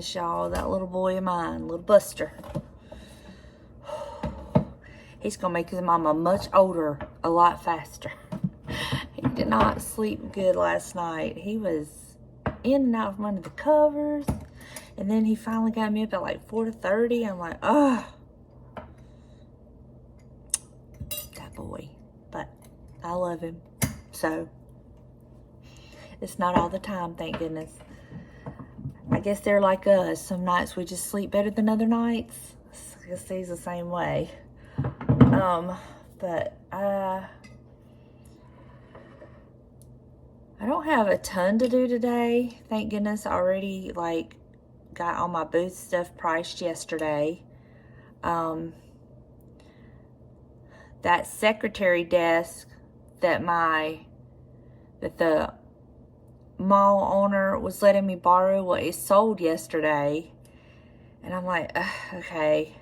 goodness, y'all. That little boy of mine, little Buster. He's going to make his mama much older a lot faster. He did not sleep good last night. He was in and out from under the covers. And then he finally got me up at like 4:30. I'm like, ugh. That boy. But I love him. So, it's not all the time, thank goodness. I guess they're like us. Some nights we just sleep better than other nights. I guess he's the same way. But I don't have a ton to do today. Thank goodness I already like got all my booth stuff priced yesterday. That secretary desk that the mall owner was letting me borrow, well, it sold yesterday. And I'm like, okay.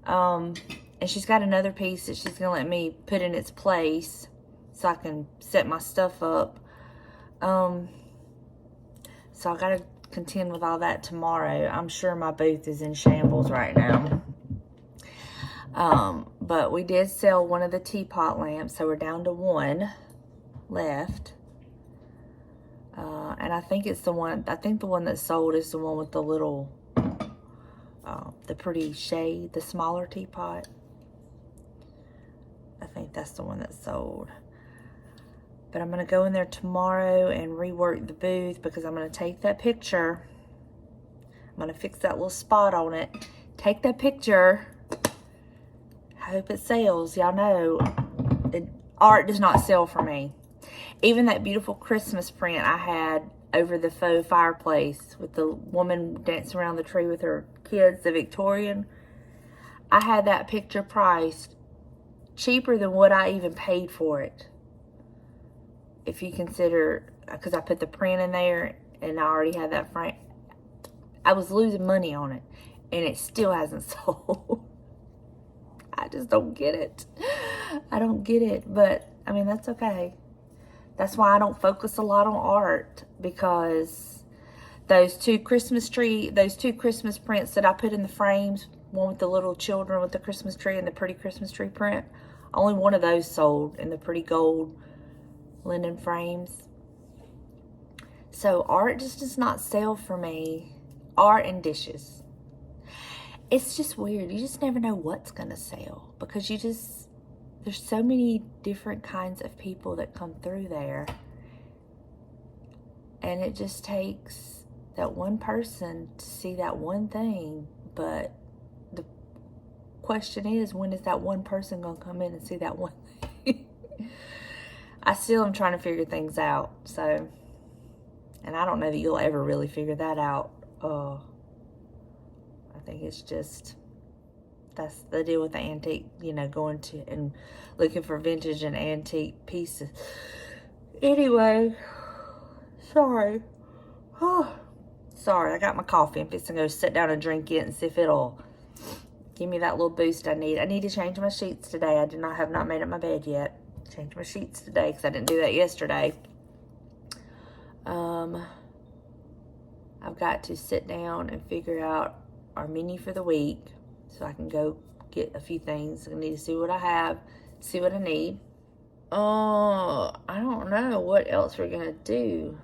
And she's got another piece that she's gonna let me put in its place so I can set my stuff up. So I gotta contend with all that tomorrow. I'm sure my booth is in shambles right now. But we did sell one of the teapot lamps, so we're down to one left. And I think it's the one, the one that sold is the one with the little, the pretty shade, the smaller teapot. I think that's the one that sold. But I'm going to go in there tomorrow and rework the booth because I'm going to take that picture. I'm going to fix that little spot on it. Take that picture. I hope it sells. Y'all know, art does not sell for me. Even that beautiful Christmas print I had over the faux fireplace with the woman dancing around the tree with her kids, the Victorian. I had that picture priced cheaper than what I even paid for it. If you consider, because I put the print in there and I already had that frame. I was losing money on it and it still hasn't sold. I just don't get it. I don't get it, but I mean, that's okay. That's why I don't focus a lot on art, because those two Christmas prints that I put in the frames, one with the little children with the Christmas tree and the pretty Christmas tree print, only one of those sold in the pretty gold linen frames. So art just does not sell for me. Art and dishes. It's just weird. You just never know what's going to sell, because there's so many different kinds of people that come through there. And it just takes that one person to see that one thing. But the question is, when is that one person going to come in and see that one thing? I still am trying to figure things out. So, and I don't know that you'll ever really figure that out. I think it's just, that's the deal with the antique, you know, going to and looking for vintage and antique pieces. Anyway, sorry. Sorry, I got my coffee. I'm fixing to go sit down and drink it and see if it'll give me that little boost I need. I need to change my sheets today. I have not made up my bed yet. Change my sheets today because I didn't do that yesterday. I've got to sit down and figure out our menu for the week so I can go get a few things. I need to see what I have, see what I need. I don't know what else we're gonna do.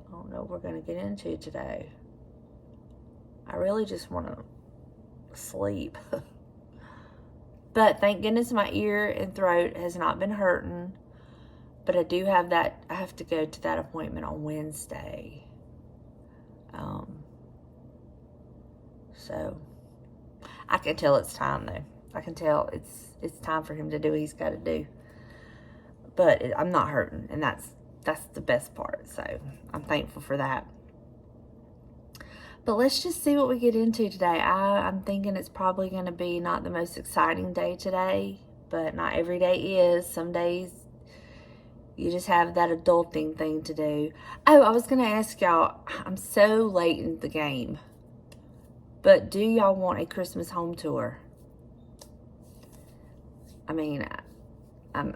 I don't know what we're gonna get into today. I really just want to sleep. But thank goodness my ear and throat has not been hurting. But I do have that, I have to go to that appointment on Wednesday. So I can tell it's time though. I can tell it's time for him to do what he's got to do. But I'm not hurting, and that's the best part. So I'm thankful for that. But let's just see what we get into today. I'm thinking it's probably going to be not the most exciting day today, but not every day is. Some days you just have that adulting thing to do. Oh, I was going to ask y'all, I'm so late in the game, but do y'all want a Christmas home tour? I mean,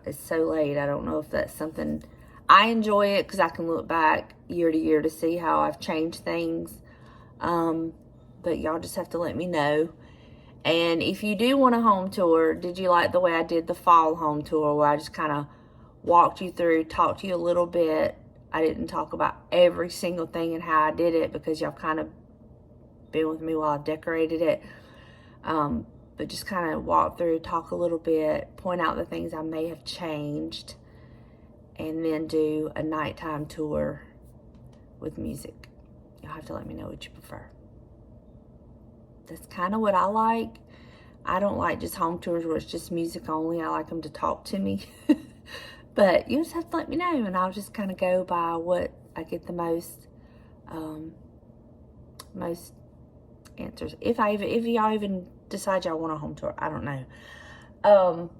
it's so late. I don't know if that's something. I enjoy it because I can look back year to year to see how I've changed things. But y'all just have to let me know. And if you do want a home tour, did you like the way I did the fall home tour, where I just kind of walked you through, talked to you a little bit? I didn't talk about every single thing and how I did it, because y'all kind of been with me while I decorated it. But just kind of walk through, talk a little bit, point out the things I may have changed, and then do a nighttime tour with music. You'll have to let me know what you prefer. That's kind of what I like. I don't like just home tours where it's just music only. I like them to talk to me. But you just have to let me know, and I'll just kind of go by what I get the most answers. If y'all even decide y'all want a home tour, I don't know.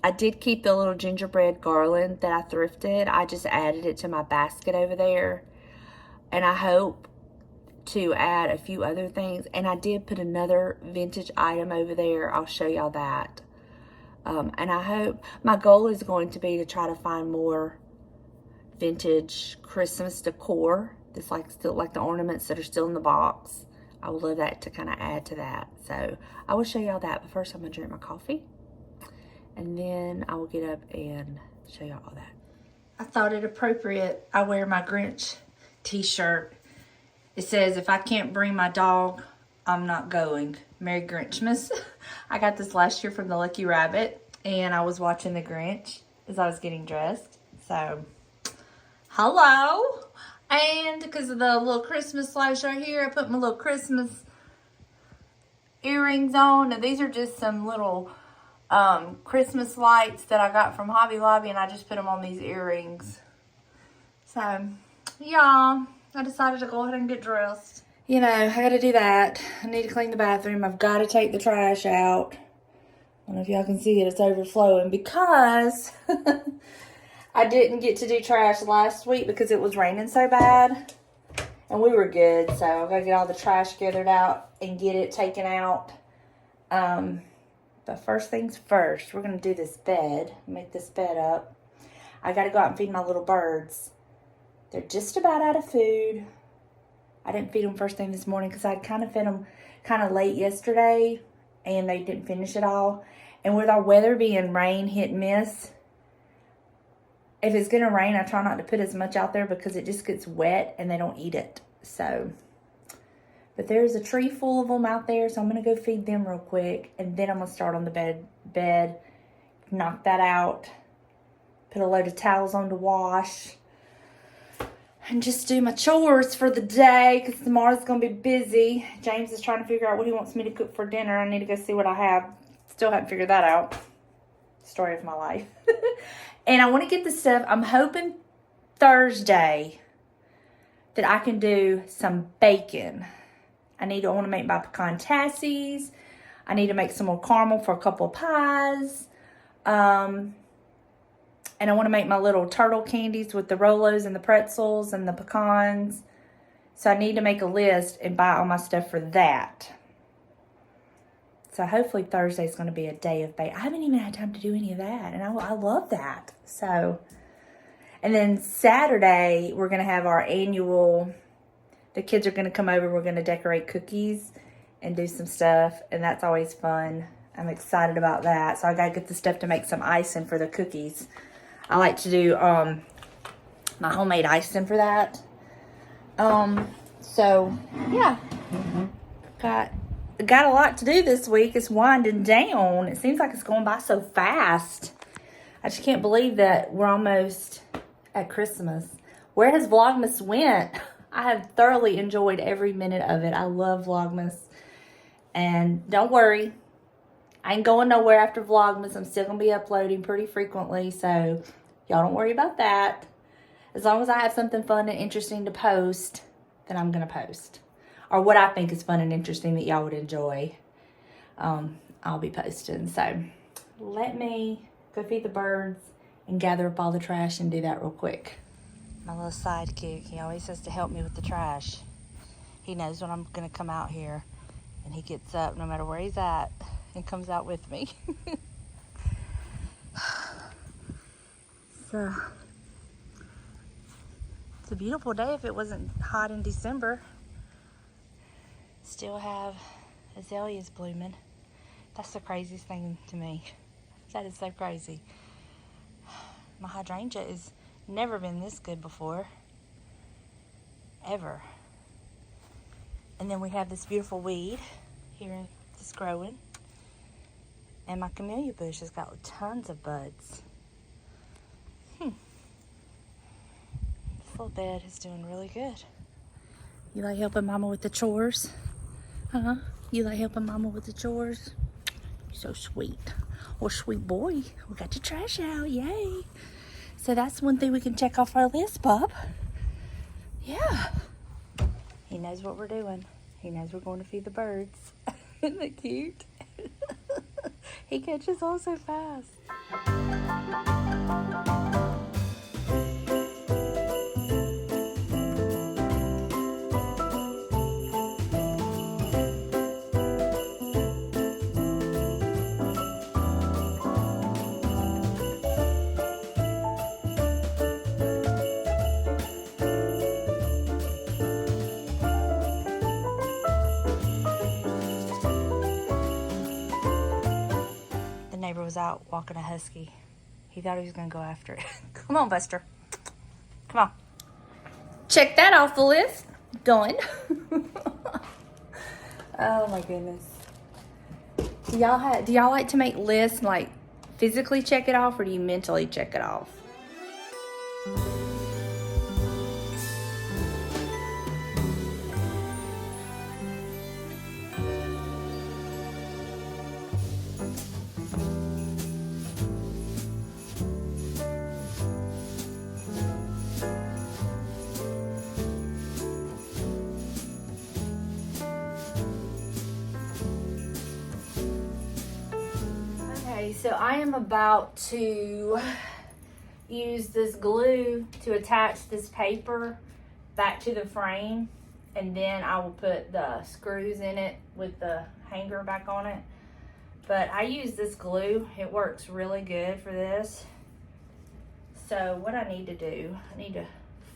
I did keep the little gingerbread garland that I thrifted. I just added it to my basket over there, and I hope to add a few other things. And I did put another vintage item over there. I'll show y'all that. And I hope, my goal is going to be to try to find more vintage Christmas decor. That's like still like the ornaments that are still in the box. I would love that to kind of add to that. So I will show y'all that. But first I'm gonna drink my coffee, and then I will get up and show y'all all that. I thought it appropriate I wear my Grinch t-shirt. It says, if I can't bring my dog, I'm not going. Merry Grinchmas. I got this last year from the Lucky Rabbit, and I was watching the Grinch as I was getting dressed. So, hello. And because of the little Christmas lights right here, I put my little Christmas earrings on. Now, these are just some little Christmas lights that I got from Hobby Lobby, and I just put them on these earrings. So, yeah. I decided to go ahead and get dressed. You know, I gotta do that. I need to clean the bathroom. I've got to take the trash out. I don't know if y'all can see it. It's overflowing because I didn't get to do trash last week because it was raining so bad. And we were good. So I gotta get all the trash gathered out and get it taken out. But first things first, we're gonna do this bed. Make this bed up. I gotta go out and feed my little birds. They're just about out of food. I didn't feed them first thing this morning because I'd kind of fed them kind of late yesterday, and they didn't finish it all. And with our weather being rain, hit and miss, if it's going to rain, I try not to put as much out there because it just gets wet and they don't eat it. So, but there's a tree full of them out there, so I'm going to go feed them real quick. And then I'm going to start on the bed, knock that out, put a load of towels on to wash, and just do my chores for the day because tomorrow's going to be busy. James is trying to figure out what he wants me to cook for dinner. I need to go see what I have. Still haven't figured that out. Story of my life. And I want to get the stuff. I'm hoping Thursday that I can do some bacon. I want to make my pecan tassies. I need to make some more caramel for a couple of pies. And I want to make my little turtle candies with the Rolos and the pretzels and the pecans. So I need to make a list and buy all my stuff for that. So hopefully Thursday is going to be a day of bake. I haven't even had time to do any of that. And I love that. So, and then Saturday, we're going to have our annual, the kids are going to come over. We're going to decorate cookies and do some stuff. And that's always fun. I'm excited about that. So I got to get the stuff to make some icing for the cookies. I like to do my homemade icing for that. So yeah, got a lot to do this week. It's winding down. It seems like it's going by so fast. I just can't believe that we're almost at Christmas. Where has Vlogmas went? I have thoroughly enjoyed every minute of it. I love Vlogmas. And don't worry, I ain't going nowhere after Vlogmas. I'm still going to be uploading pretty frequently, so y'all don't worry about that. As long as I have something fun and interesting to post, then I'm going to post. Or what I think is fun and interesting that y'all would enjoy, I'll be posting. So let me go feed the birds and gather up all the trash and do that real quick. My little sidekick, he always has to help me with the trash. He knows when I'm going to come out here, and he gets up no matter where he's at and comes out with me. So it's a beautiful day if it wasn't hot in December. still have azaleas blooming. That's the craziest thing to me. That is so crazy. My hydrangea has never been this good before. Ever. And then we have this beautiful weed here that's growing. And my camellia bush has got tons of buds. This little bed is doing really good. You like helping Mama with the chores? Huh? You like helping Mama with the chores? You're so sweet. Well, sweet boy, we got the trash out, yay. So that's one thing we can check off our list, Bob. Yeah. He knows what we're doing. He knows we're going to feed the birds. Isn't that cute? He catches on so fast. Neighbor was out walking a husky. He thought he was gonna go after it. Come on, Buster. Come on. Check that off the list. Done. Oh my goodness. Do y'all like to make lists and like physically check it off, or do you mentally check it off? So I am about to use this glue to attach this paper back to the frame, and then I will put the screws in it with the hanger back on it. But I use this glue. It works really good for this. So what I need to do, I need to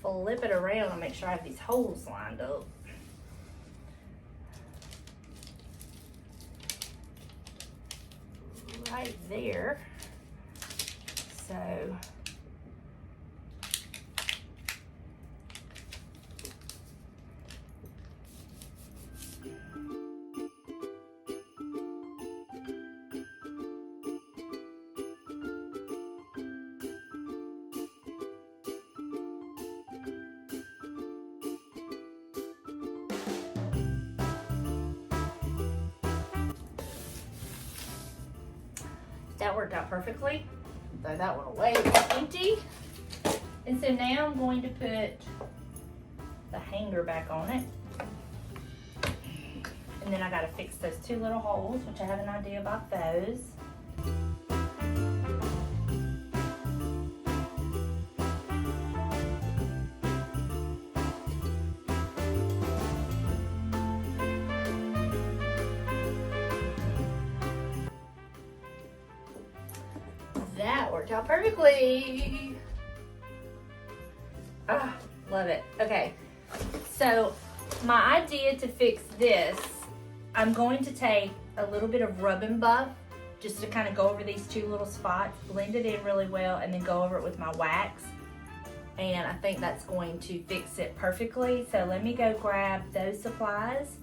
flip it around and make sure I have these holes lined up. Right there. So that worked out perfectly. Throw that one away, it's empty. And so now I'm going to put the hanger back on it. And then I gotta fix those two little holes, which I have an idea about those. That worked out perfectly. Ah, love it. Okay, so my idea to fix this, I'm going to take a little bit of rub and buff just to kind of go over these two little spots, blend it in really well, and then go over it with my wax. And I think that's going to fix it perfectly. So let me go grab those supplies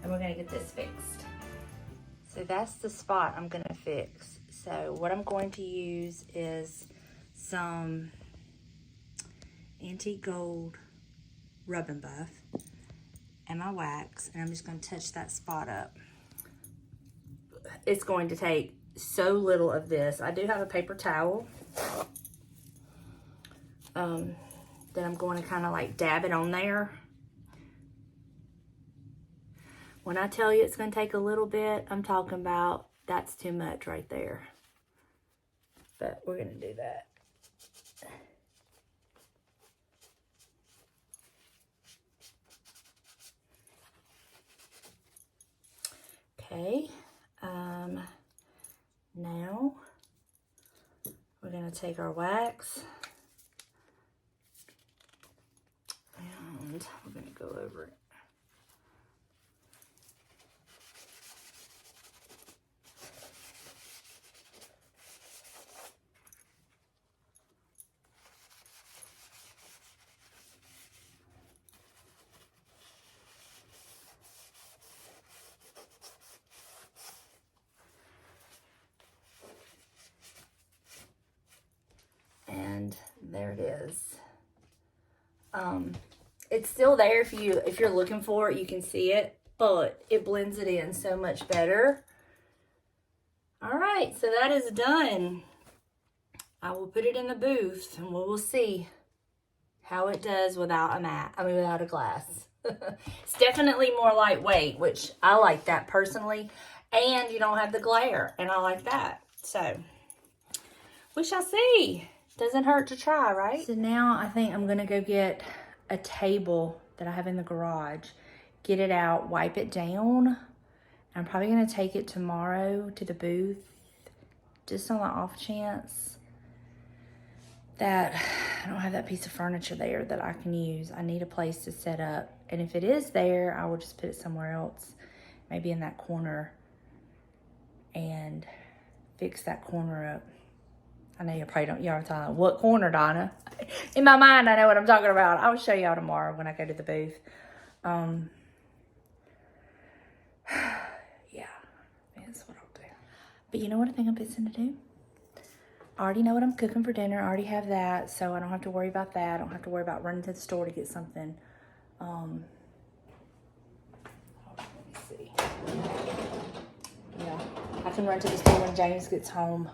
and we're gonna get this fixed. So that's the spot I'm gonna fix. So what I'm going to use is some antique gold rub and buff and my wax, and I'm just going to touch that spot up. It's going to take so little of this. I do have a paper towel that I'm going to kind of like dab it on there. When I tell you it's going to take a little bit, I'm talking about that's too much right there. But we're going to do that. Okay, now we're going to take our wax and we're going to go over it. There it is. It's still there if you're looking for it, you can see it, but it blends it in so much better. All right, so that is done. I will put it in the booth and we will see how it does without a mat. I mean, without a glass. It's definitely more lightweight, which I like that personally. And you don't have the glare, and I like that. So, we shall see. Doesn't hurt to try, right? So now I think I'm gonna go get a table that I have in the garage, get it out, wipe it down. I'm probably gonna take it tomorrow to the booth, just on the off chance that I don't have that piece of furniture there that I can use. I need a place to set up. And if it is there, I will just put it somewhere else, maybe in that corner, and fix that corner up. I know you probably don't, y'all are talking, what corner, Donna? In my mind, I know what I'm talking about. I'll show y'all tomorrow when I go to the booth. Yeah, that's what I'll do. But you know what I think I'm fixing to do? I already know what I'm cooking for dinner. I already have that, so I don't have to worry about that. I don't have to worry about running to the store to get something. Let me see. Yeah, I can run to the store when James gets home.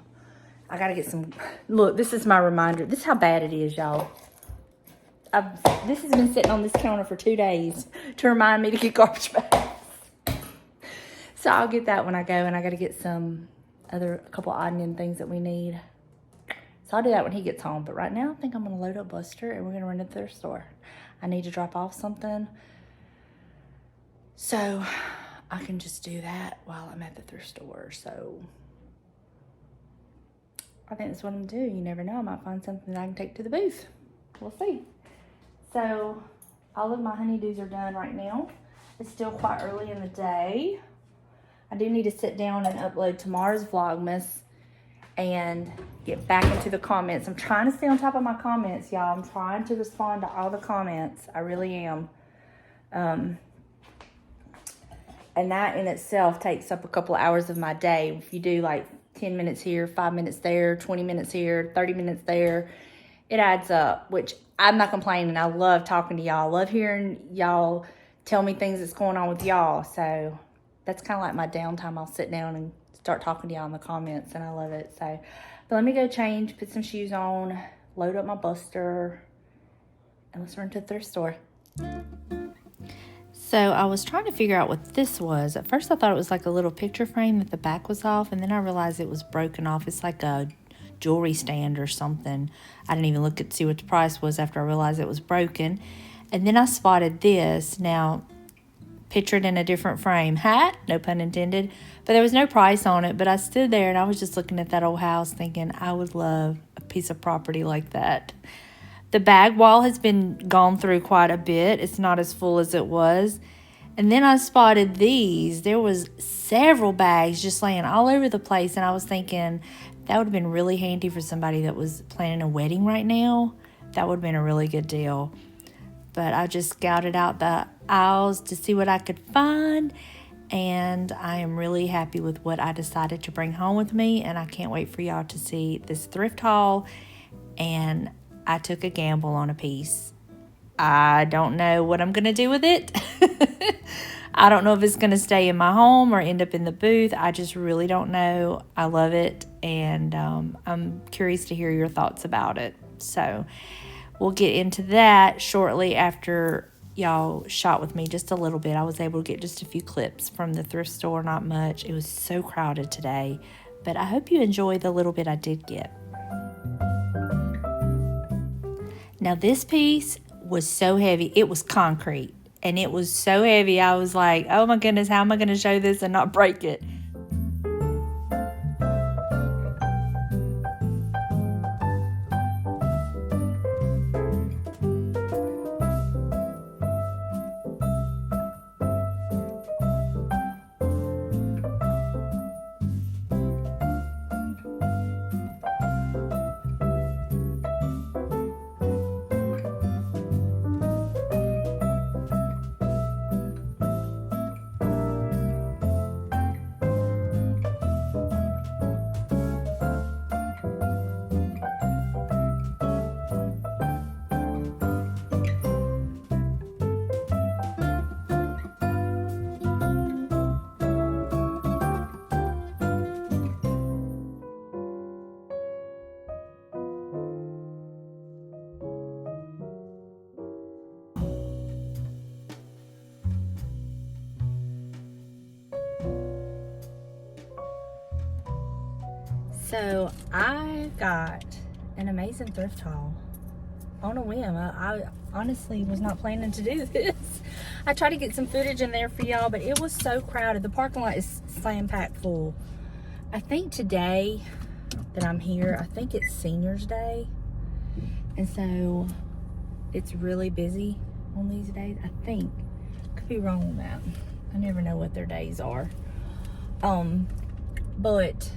I gotta get some, look, this is my reminder. This is how bad it is, y'all. This has been sitting on this counter for 2 days to remind me to get garbage bags. So I'll get that when I go, and I gotta get a couple onion things that we need. So I'll do that when he gets home. But right now, I think I'm going to load up Buster and we're going to run to the thrift store. I need to drop off something. So I can just do that while I'm at the thrift store. So I think that's what I'm going to do. You never know. I might find something that I can take to the booth. We'll see. So all of my honeydews are done right now. It's still quite early in the day. I do need to sit down and upload tomorrow's Vlogmas and get back into the comments. I'm trying to stay on top of my comments, y'all. I'm trying to respond to all the comments. I really am. And that in itself takes up a couple of hours of my day. If you do like 10 minutes here, 5 minutes there, 20 minutes here, 30 minutes there, it adds up, which I'm not complaining. I love talking to y'all. I love hearing y'all tell me things that's going on with y'all. So that's kind of like my downtime. I'll sit down and start talking to y'all in the comments, and I love it. So, but let me go change, put some shoes on, load up my Buster, and let's run to the thrift store. So I was trying to figure out what this was. At first I thought it was like a little picture frame that the back was off, and then I realized it was broken off. It's like a jewelry stand or something. I didn't even look at see what the price was after I realized it was broken. And then I spotted this. Now, pictured in a different frame. Hat, no pun intended. But there was no price on it. But I stood there and I was just looking at that old house thinking I would love a piece of property like that. The bag wall has been gone through quite a bit. It's not as full as it was. And then I spotted these. There was several bags just laying all over the place. And I was thinking that would have been really handy for somebody that was planning a wedding right now. That would have been a really good deal. But I just scouted out the aisles to see what I could find. And I am really happy with what I decided to bring home with me. And I can't wait for y'all to see this thrift haul. And I took a gamble on a piece. I don't know what I'm going to do with it. I don't know if it's going to stay in my home or end up in the booth. I just really don't know. I love it. And I'm curious to hear your thoughts about it. So we'll get into that shortly after y'all shot with me just a little bit. I was able to get just a few clips from the thrift store, not much. It was so crowded today. But I hope you enjoy the little bit I did get. Now this piece was so heavy. It was concrete. And it was so heavy. I was like, oh my goodness, how am I going to show this and not break it? So I got an amazing thrift haul on a whim. I honestly was not planning to do this. I tried to get some footage in there for y'all, but it was so crowded. The parking lot is slam packed full. I think today that I'm here, I think it's Seniors Day, and so it's really busy on these days. I think, could be wrong on that. I never know what their days are. But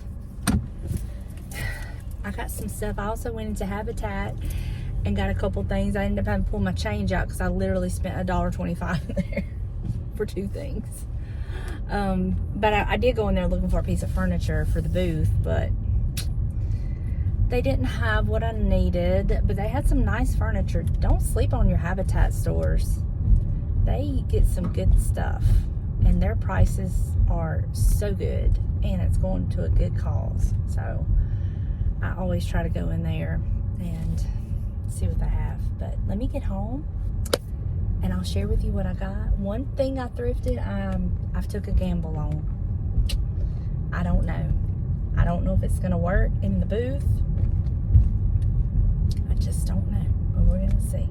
I got some stuff. I also went into Habitat and got a couple things. I ended up having to pull my change out because I literally spent $1.25 there for 2 things. But I did go in there looking for a piece of furniture for the booth, but they didn't have what I needed. But they had some nice furniture. Don't sleep on your Habitat stores. They get some good stuff, and their prices are so good, and it's going to a good cause. So I always try to go in there and see what they have. But let me get home and I'll share with you what I got. One thing I thrifted, I've took a gamble on. I don't know if it's gonna work in the booth. I just don't know, but we're gonna see.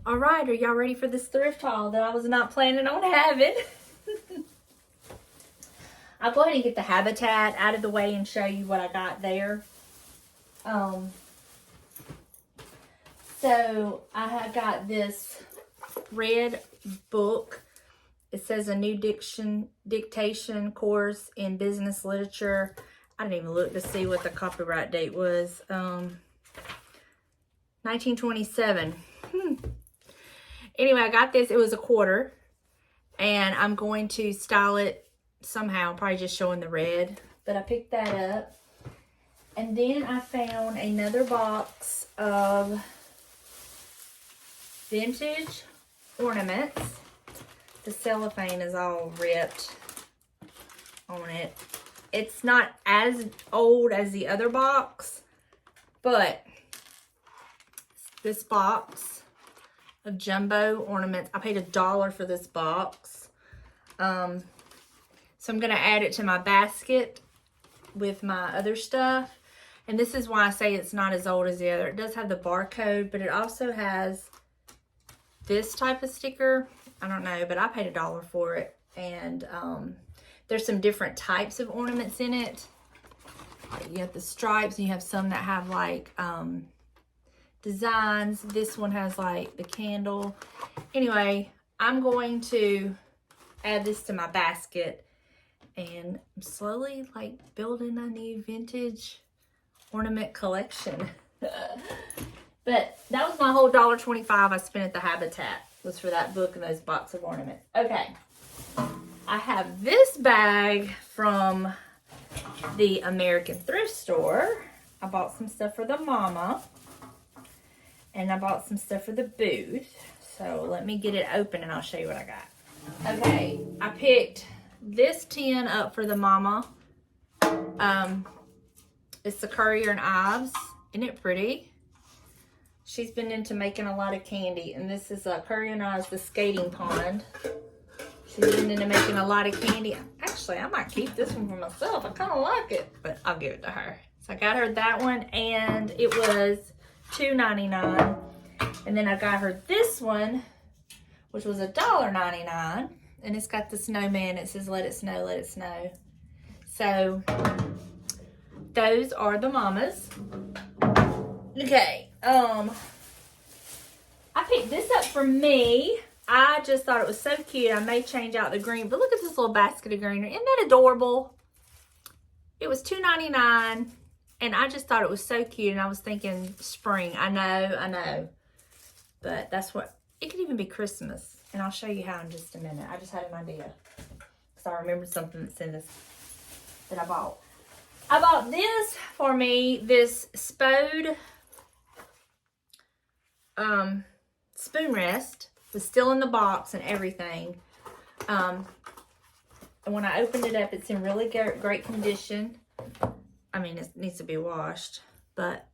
All right, are y'all ready for this thrift haul that I was not planning on having? I'll go ahead and get the Habitat out of the way and show you what I got there. So I have got this red book. It says a new dictation course in business literature. I didn't even look to see what the copyright date was. 1927. Anyway, I got this. It was $1, and I'm going to style it somehow, probably just showing the red, but I picked that up. And then I found another box of vintage ornaments. The cellophane is all ripped on it. It's not as old as the other box, but this box of jumbo ornaments, I paid $1 for this box. So I'm going to add it to my basket with my other stuff. And this is why I say it's not as old as the other. It does have the barcode, but it also has this type of sticker. I don't know, but I paid $1 for it. And there's some different types of ornaments in it. You have the stripes, and you have some that have like designs. This one has like the candle. Anyway, I'm going to add this to my basket. And I'm slowly like building a new vintage ornament collection. But that was my whole $1.25 I spent at the Habitat, was for that book and those box of ornaments. Okay, I have this bag from the American thrift store. I bought some stuff for the mama, and I bought some stuff for the booth. So let me get it open and I'll show you what I got. Okay, I picked this tin up for the mama. It's the Currier and Ives. Isn't it pretty? She's been into making a lot of candy, and this is a Currier and Ives, the skating pond. She's been into making a lot of candy. Actually, I might keep this one for myself. I kind of like it, but I'll give it to her. So I got her that one, and it was $2.99. And then I got her this one, which was $1.99. And it's got the snowman. It says, let it snow, let it snow. So those are the mamas. Okay. I picked this up for me. I just thought it was so cute. I may change out the green, but look at this little basket of greenery. Isn't that adorable? It was $2.99, and I just thought it was so cute, and I was thinking spring. I know. But that's what, it could even be Christmas. And I'll show you how in just a minute. I just had an idea. So I remembered something that's in this that I bought. I bought this for me, this Spode spoon rest. It was still in the box and everything. And when I opened it up, it's in really great condition. I mean, it needs to be washed, but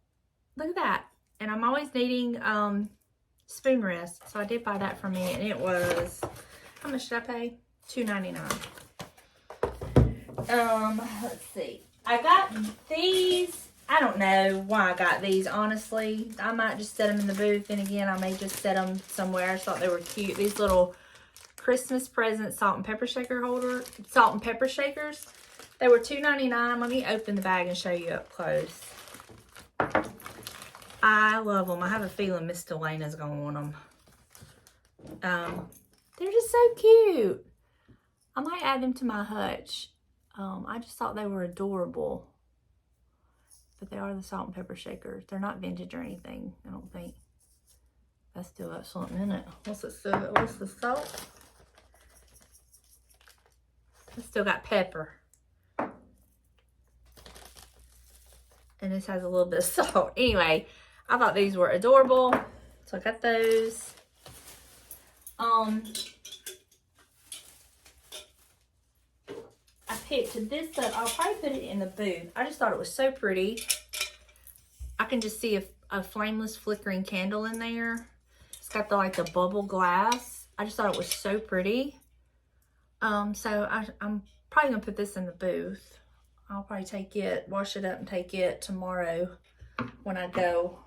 look at that. And I'm always needing spoon rest, so I did buy that for me, and it was, how much did I pay? $2.99. Let's see. I got these. I don't know why I got these, honestly. I might just set them in the booth, and again, I may just set them somewhere. I just thought they were cute. These little Christmas present salt and pepper shakers. They were $2.99. Let me open the bag and show you up close. I love them. I have a feeling Miss Delena's going to want them. They're just so cute. I might add them to my hutch. I just thought they were adorable. But they are the salt and pepper shakers. They're not vintage or anything, I don't think. I still got something in it. What's the salt? I still got pepper. And this has a little bit of salt. Anyway, I thought these were adorable. So I got those. I picked this up. I'll probably put it in the booth. I just thought it was so pretty. I can just see a flameless flickering candle in there. It's got the bubble glass. I just thought it was so pretty. So I'm probably gonna put this in the booth. I'll probably take it, wash it up and take it tomorrow when I go.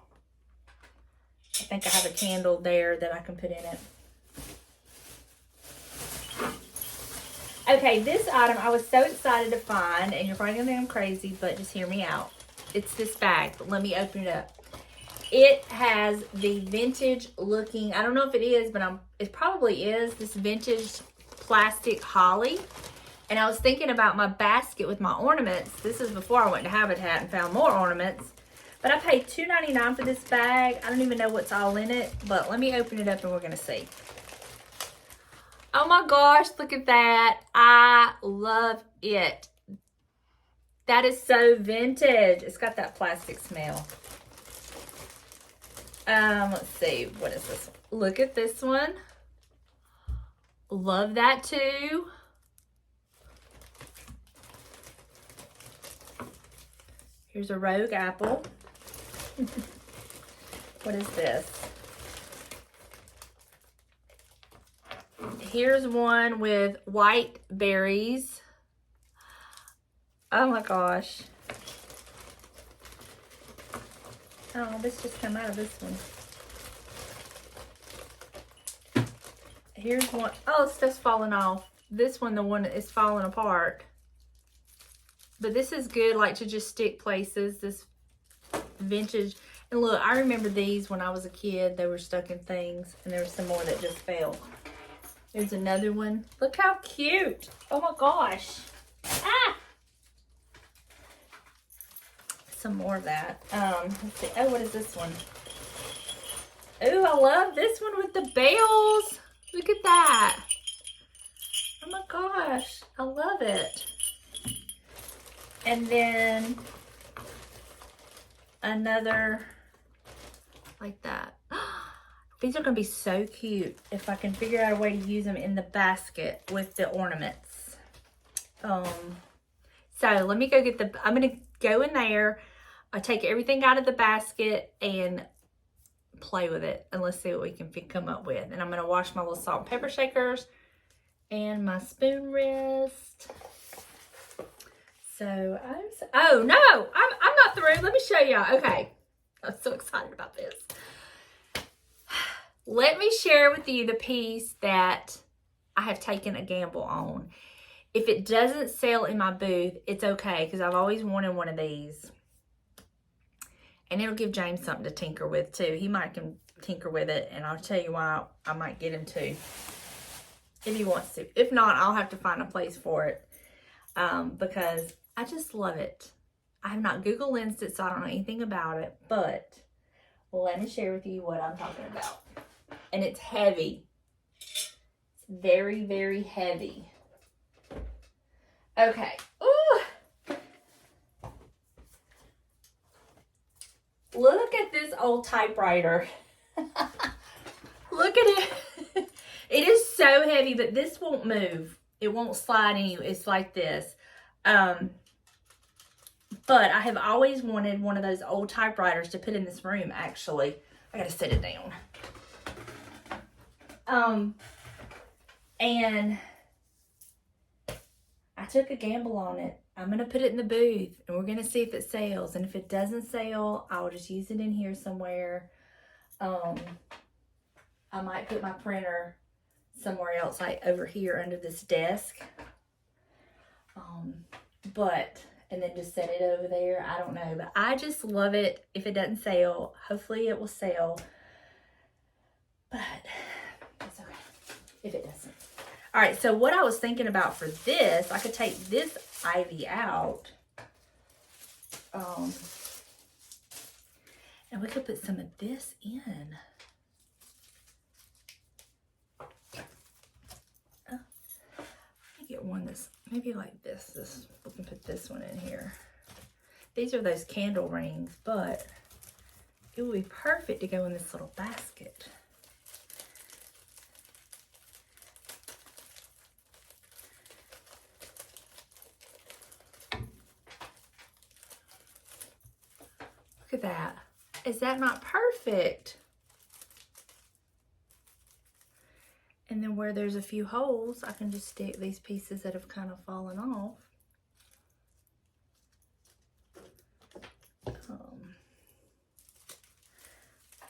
I think I have a candle there that I can put in it. Okay, this item I was so excited to find, and you're probably gonna think I'm crazy, but just hear me out. It's this bag, but let me open it up. It has the vintage looking, I don't know if it is, but it probably is, this vintage plastic holly. And I was thinking about my basket with my ornaments. This is before I went to Habitat and found more ornaments. But I paid $2.99 for this bag. I don't even know what's all in it, but let me open it up and we're gonna see. Oh my gosh, look at that. I love it. That is so vintage. It's got that plastic smell. Let's see, what is this one? Look at this one. Love that too. Here's a rogue apple. What is this? Here's one with white berries. Oh my gosh. Oh, this just came out of this one. Here's one. Oh, stuff's falling off. This one, the one that is falling apart. But this is good, like, to just stick places. This vintage. And look, I remember these when I was a kid. They were stuck in things. And there were some more that just fell. There's another one. Look how cute. Oh my gosh. Ah! Some more of that. Let's see. Oh, what is this one? Oh, I love this one with the bells. Look at that. Oh my gosh. I love it. And then another like that. These are going to be so cute if I can figure out a way to use them in the basket with the ornaments. So let me go get I'm going to go in there. I'll take everything out of the basket and play with it. And let's see what we can come up with. And I'm going to wash my little salt and pepper shakers and my spoon wrist. So, oh no, I'm not through. Let me show y'all. Okay, I'm so excited about this. Let me share with you the piece that I have taken a gamble on. If it doesn't sell in my booth, it's okay, because I've always wanted one of these. And it'll give James something to tinker with too. He might can tinker with it, and I'll tell you why I might get him to, if he wants to. If not, I'll have to find a place for it, because I just love it. I have not Google lensed it, so I don't know anything about it, but let me share with you what I'm talking about. And it's heavy. It's very, very heavy. Okay. Ooh. Look at this old typewriter. Look at it. It is so heavy, but this won't move. It won't slide anyway. It's like this. But I have always wanted one of those old typewriters to put in this room, actually. I gotta set it down. And I took a gamble on it. I'm going to put it in the booth and we're going to see if it sells. And if it doesn't sell, I'll just use it in here somewhere. I might put my printer somewhere else, like over here under this desk. And then just set it over there. I don't know, but I just love it. If it doesn't sell, hopefully it will sell. But it's okay if it doesn't. All right, so what I was thinking about for this, I could take this ivy out. And we could put some of this in. Get one that's maybe like this. We can put this one in here. These are those candle rings, but it would be perfect to go in this little basket. Look at that. Is that not perfect? And then where there's a few holes, I can just stick these pieces that have kind of fallen off.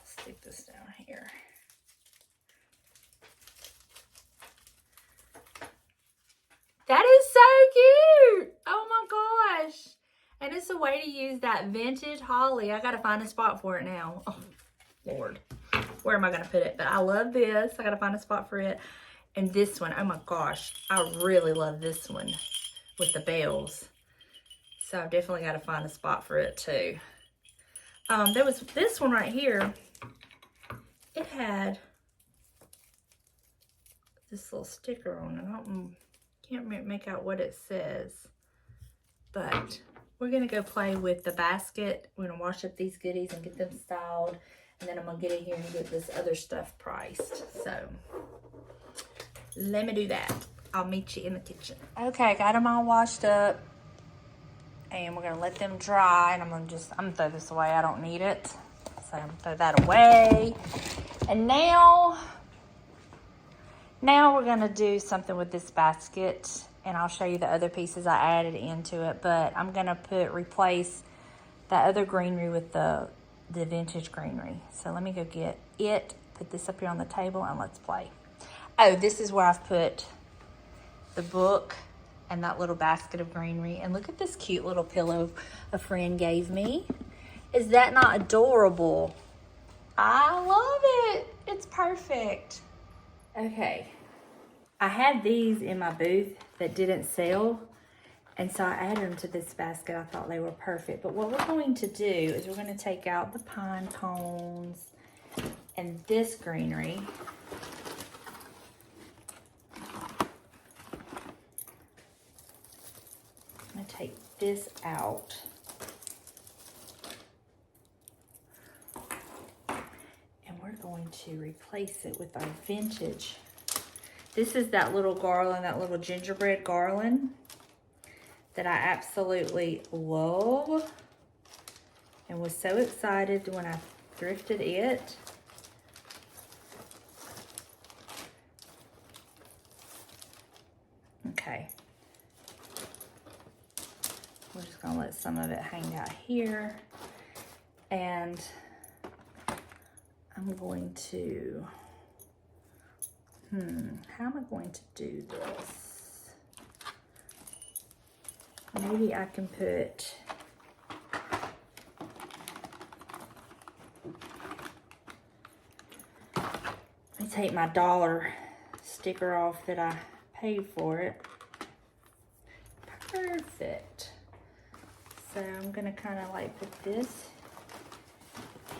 Stick this down here. That is so cute! Oh my gosh! And it's a way to use that vintage holly. I gotta find a spot for it now. Oh, Lord. Where am I going to put it? But I love this. I got to find a spot for it. And this one, oh my gosh, I really love this one with the bells. So I've definitely got to find a spot for it too. There was this one right here. It had this little sticker on it. Can't make out what it says. But we're going to go play with the basket. We're going to wash up these goodies and get them styled. And then I'm going to get in here and get this other stuff priced. So, let me do that. I'll meet you in the kitchen. Okay, got them all washed up. And we're going to let them dry. And I'm going to throw this away. I don't need it. So, I'm going to throw that away. And now we're going to do something with this basket. And I'll show you the other pieces I added into it. But I'm going to replace that other greenery with the vintage greenery. So let me go get it, put this up here on the table, and let's play. Oh, this is where I've put the book and that little basket of greenery. And look at this cute little pillow a friend gave me. Is that not adorable? I love it. It's perfect. Okay. I had these in my booth that didn't sell. And so I added them to this basket. I thought they were perfect. But what we're going to do is we're going to take out the pine cones and this greenery. I'm going to take this out. And we're going to replace it with our vintage. This is that little garland, that little gingerbread garland that I absolutely love and was so excited when I thrifted it. Okay. We're just gonna let some of it hang out here. And I'm going to, how am I going to do this? Maybe I can put, let me take my dollar sticker off that I paid for it. Perfect. So I'm gonna kind of like put this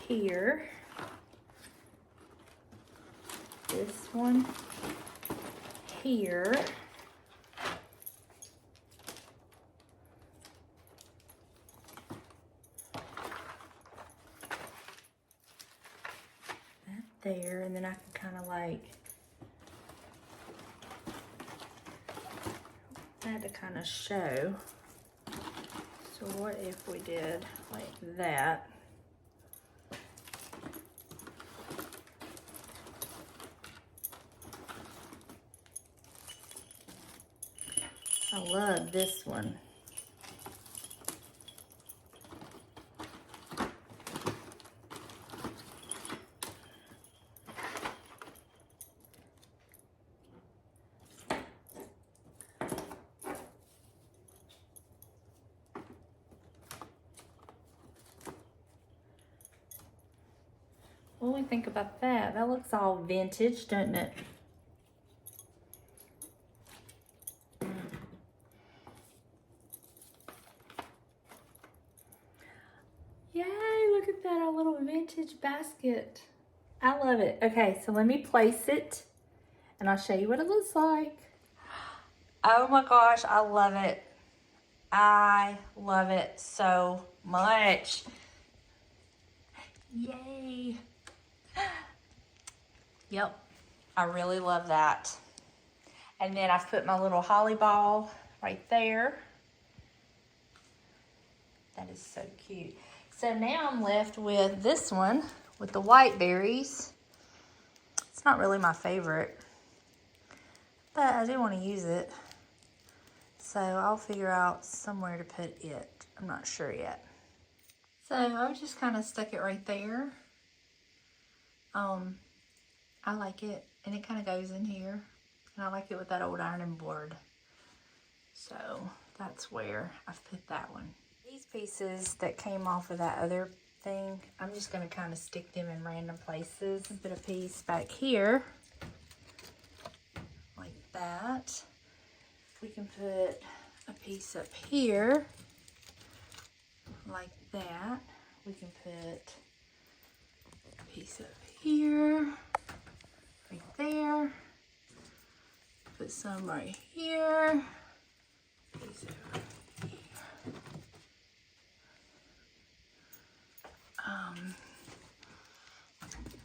here. This one here. There, and then I can kind of like, I had to kind of show. So what if we did like that? I love this one. What do we think about that? That looks all vintage, doesn't it? Yay, look at that, our little vintage basket. I love it. Okay, so let me place it and I'll show you what it looks like. Oh my gosh, I love it. I love it so much. Yay. Yep, I really love that. And then I've put my little holly ball right there. That is so cute. So now I'm left with this one with the white berries. It's not really my favorite, but I do want to use it. So I'll figure out somewhere to put it. I'm not sure yet. So I've just kind of stuck it right there. I like it, and it kind of goes in here, and I like it with that old ironing board. So that's where I've put that one. These pieces that came off of that other thing, I'm just going to kind of stick them in random places. Put a piece back here, like that. We can put a piece up here, like that. We can put a piece up here, right there. Put some right here. Piece over here.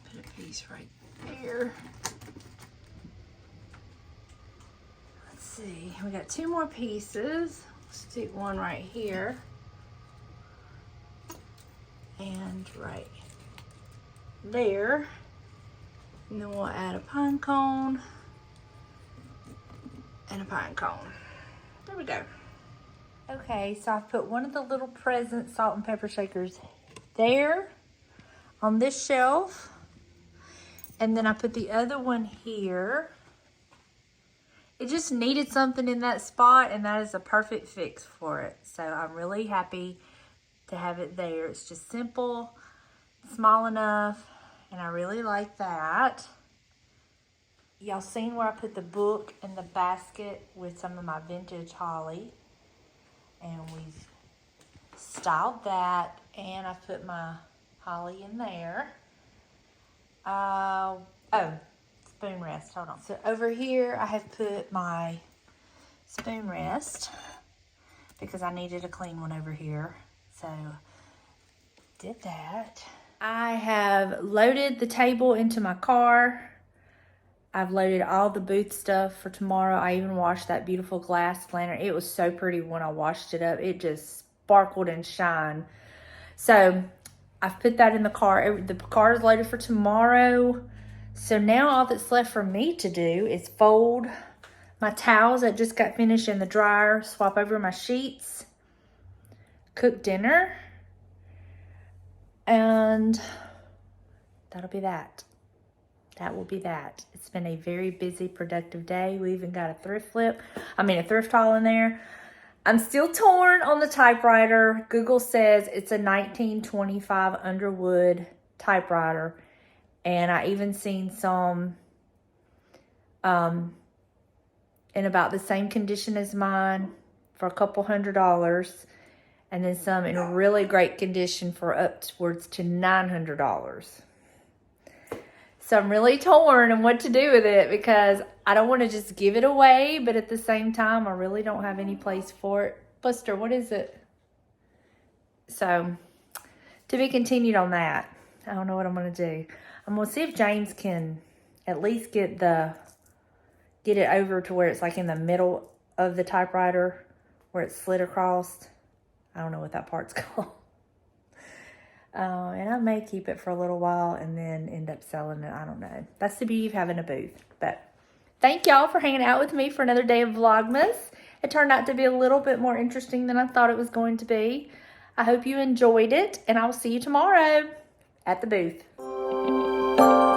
Put a piece right there. Let's see, we got two more pieces. Let's stick one right here. And right there. And then we'll add a pine cone and a pine cone. There we go. Okay, so I've put one of the little present salt and pepper shakers there on this shelf. And then I put the other one here. It just needed something in that spot, and that is a perfect fix for it. So I'm really happy to have it there. It's just simple, small enough, and I really like that. Y'all seen where I put the book in the basket with some of my vintage holly, and we've styled that, and I put my holly in there. Oh, spoon rest, hold on. So over here I have put my spoon rest because I needed a clean one over here. So did that. I have loaded the table into my car. I've loaded all the booth stuff for tomorrow. I even washed that beautiful glass lantern. It was so pretty when I washed it up. It just sparkled and shined. So I've put that in the car. The car is loaded for tomorrow. So now all that's left for me to do is fold my towels that just got finished in the dryer, swap over my sheets, cook dinner, and that'll be that. That will be that. It's been a very busy, productive day. We even got a thrift haul in there. I'm still torn on the typewriter. Google says it's a 1925 Underwood typewriter. And I even seen some in about the same condition as mine for a couple $100. And then some in really great condition for upwards to $900. So I'm really torn on what to do with it because I don't want to just give it away, but at the same time, I really don't have any place for it. Buster, what is it? So, to be continued on that. I don't know what I'm going to do. I'm going to see if James can at least get it over to where it's like in the middle of the typewriter, where it's slid across. I don't know what that part's called. And I may keep it for a little while and then end up selling it. I don't know. That's the beauty of having a booth. But thank y'all for hanging out with me for another day of Vlogmas. It turned out to be a little bit more interesting than I thought it was going to be. I hope you enjoyed it, and I will see you tomorrow at the booth.